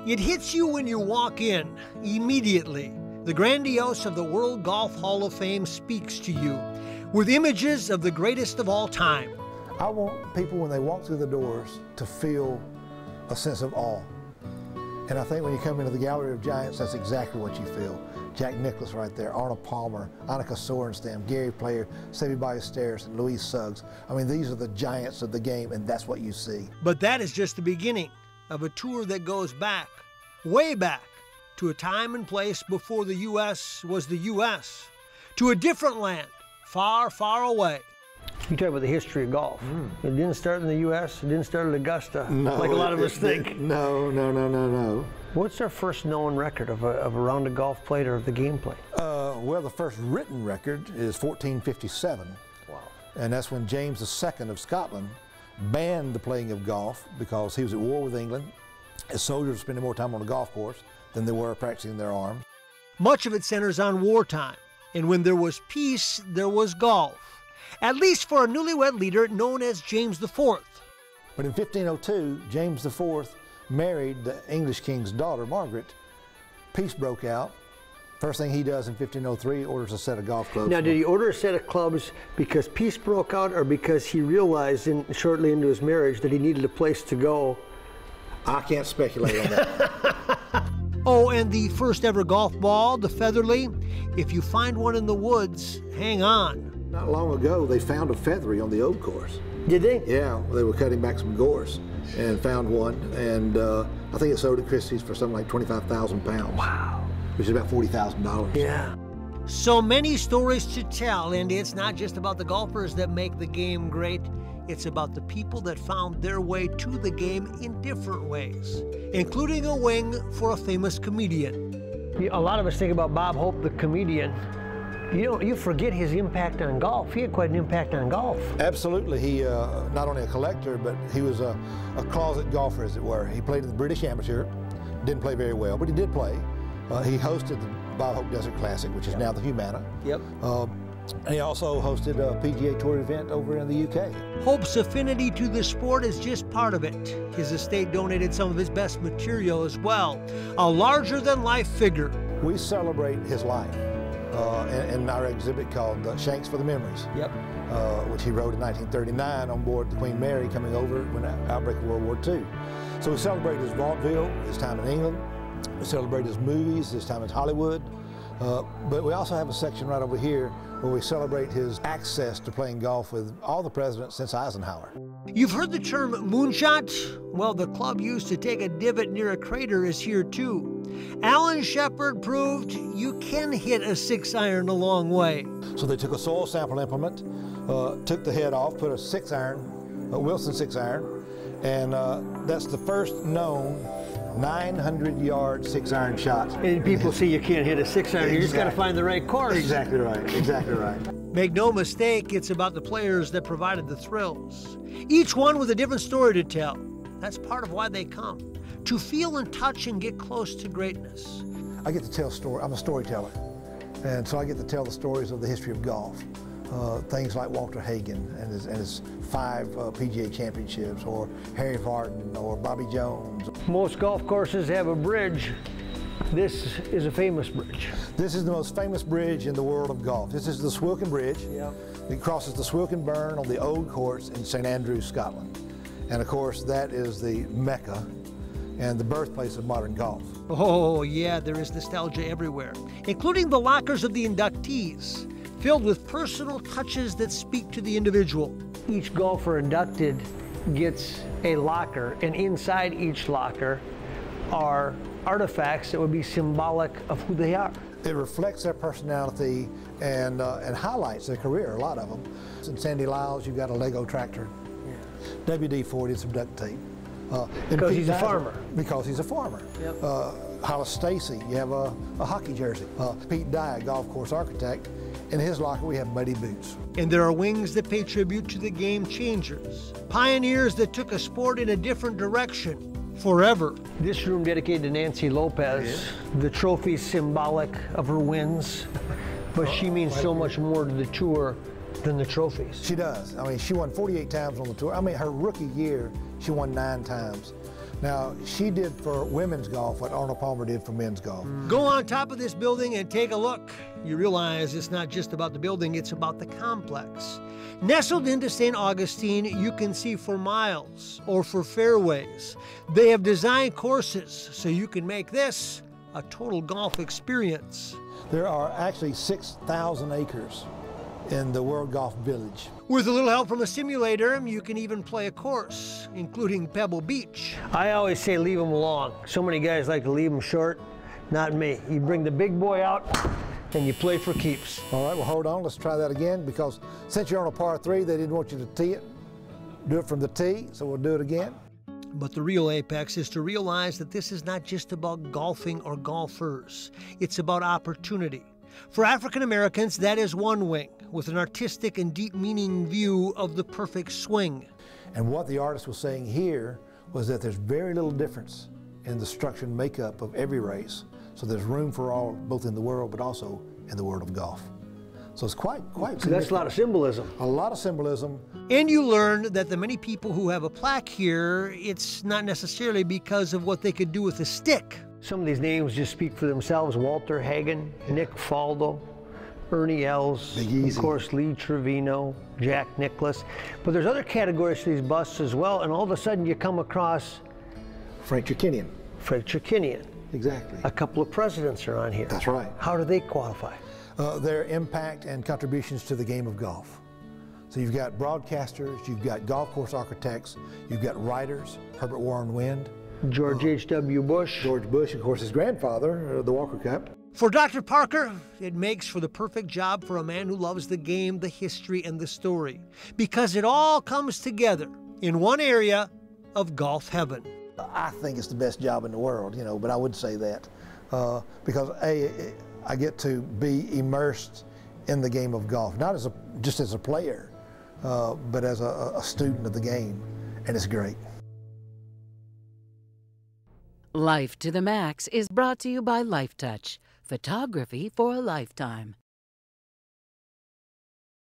It hits you when you walk in, immediately. The grandiose of the World Golf Hall of Fame speaks to you with images of the greatest of all time. I want people, when they walk through the doors, to feel a sense of awe. And I think when you come into the Gallery of Giants, that's exactly what you feel. Jack Nicklaus right there, Arnold Palmer, Annika Sorenstam, Gary Player, Seve Ballesteros, and Louise Suggs. I mean, these are the giants of the game, and that's what you see. But that is just the beginning of a tour that goes back, way back, to a time and place before the U.S. was the U.S., to a different land, far, far away. You talk about the history of golf. It didn't start in the U.S., it didn't start at Augusta, like a lot of us think. No. What's our first known record of a round of golf played or of the game played? Well, the first written record is 1457. Wow. And that's when James II of Scotland banned the playing of golf because he was at war with England. His soldiers were spending more time on the golf course than they were practicing their arms. Much of it centers on wartime, and when there was peace, there was golf, at least for a newlywed leader known as James IV. But in 1502, James IV married the English king's daughter, Margaret. Peace broke out. First thing he does in 1503, orders a set of golf clubs. Now, did he order a set of clubs because peace broke out, or because he realized shortly into his marriage that he needed a place to go? I can't speculate on that. Oh, and the first ever golf ball, the Featherly, if you find one in the woods, hang on. Not long ago, they found a Feathery on the old course. Did they? Yeah, they were cutting back some gorse and found one, and I think it sold at Christie's for something like 25,000 pounds. Wow. Which is about $40,000. Yeah. So many stories to tell, and it's not just about the golfers that make the game great. It's about the people that found their way to the game in different ways, including a wing for a famous comedian. A lot of us think about Bob Hope, the comedian. You forget his impact on golf. He had quite an impact on golf. Absolutely. He, not only a collector, but he was a closet golfer, as it were. He played in the British Amateur, didn't play very well, but he did play. He hosted the Bob Hope Desert Classic, which is now the Humana. Yep. And he also hosted a PGA Tour event over in the UK. Hope's affinity to the sport is just part of it. His estate donated some of his best material as well, a larger-than-life figure. We celebrate his life in our exhibit called Shanks for the Memories, Yep. which he wrote in 1939 on board the Queen Mary coming over when the outbreak of World War II. So we celebrate his vaudeville, his time in England. We celebrate his movies, his time in Hollywood. But we also have a section right over here where we celebrate his access to playing golf with all the presidents since Eisenhower. You've heard the term moonshot? Well, the club used to take a divot near a crater is here too. Alan Shepard proved you can hit a 6-iron a long way. So they took a soil sample implement, took the head off, put a 6-iron, a Wilson 6-iron, and that's the first known 900-yard 6-iron shot. And people see you can't hit a 6-iron. You just got to find the right course. Exactly right. Exactly right. Make no mistake, it's about the players that provided the thrills. Each one with a different story to tell. That's part of why they come, to feel and touch and get close to greatness. I get to tell stories. I'm a storyteller, and so I get to tell the stories of the history of golf. Things like Walter Hagen and his 5 PGA championships, or Harry Vardon, or Bobby Jones. Most golf courses have a bridge. This is a famous bridge. This is the most famous bridge in the world of golf. This is the Swilcan Bridge. Yep. It crosses the Swilcan Burn on the old course in St. Andrews, Scotland. And of course, that is the Mecca and the birthplace of modern golf. Oh yeah, there is nostalgia everywhere, including the lockers of the inductees, filled with personal touches that speak to the individual. Each golfer inducted gets a locker, and inside each locker are artifacts that would be symbolic of who they are. It reflects their personality and highlights their career, a lot of them. In Sandy Lyles, you've got a Lego tractor. Yeah. W.D. Ford did some duct tape. Because he's a farmer. Because he's a farmer. Yep. Hollis Stacy, you have a hockey jersey. Pete Dye, golf course architect. In his locker, we have muddy boots. And there are wings that pay tribute to the game changers, pioneers that took a sport in a different direction, forever. This room dedicated to Nancy Lopez. Yeah. The trophy's symbolic of her wins, but she means so much more to the tour than the trophies. She does. I mean, she won 48 times on the tour. I mean, her rookie year, she won 9 times. Now, she did for women's golf what Arnold Palmer did for men's golf. Go on top of this building and take a look. You realize it's not just about the building, it's about the complex. Nestled into St. Augustine, you can see for miles or for fairways. They have designed courses so you can make this a total golf experience. There are actually 6,000 acres in the World Golf Village. With a little help from a simulator, you can even play a course, including Pebble Beach. I always say leave them long. So many guys like to leave them short. Not me. You bring the big boy out and you play for keeps. All right, well, hold on. Let's try that again, because since you're on a par 3, they didn't want you to tee it. Do it from the tee, so we'll do it again. But the real apex is to realize that this is not just about golfing or golfers. It's about opportunity. For African Americans, that is one wing, with an artistic and deep meaning view of the perfect swing. And what the artist was saying here was that there's very little difference in the structure and makeup of every race. So there's room for all, both in the world, but also in the world of golf. So it's quite So that's a lot of symbolism. A lot of symbolism. And you learn that the many people who have a plaque here, it's not necessarily because of what they could do with a stick. Some of these names just speak for themselves. Walter Hagen, Nick Faldo, Ernie Els, Big Easy. Of course Lee Trevino, Jack Nicklaus. But there's other categories to these busts as well, and all of a sudden you come across Frank Chirkinian. Frank Chirkinian. Exactly. A couple of presidents are on here. That's right. How do they qualify? Their impact and contributions to the game of golf. So you've got broadcasters, you've got golf course architects, you've got writers, Herbert Warren Wind, George H.W. Bush. George Bush, of course, his grandfather, the Walker Cup. For Dr. Parker, it makes for the perfect job for a man who loves the game, the history, and the story, because it all comes together in one area of golf heaven. I think it's the best job in the world, you know, but I would say that because I get to be immersed in the game of golf, not as just as a player, but as a student of the game, and it's great. Life to the Max is brought to you by Life Touch, photography for a lifetime.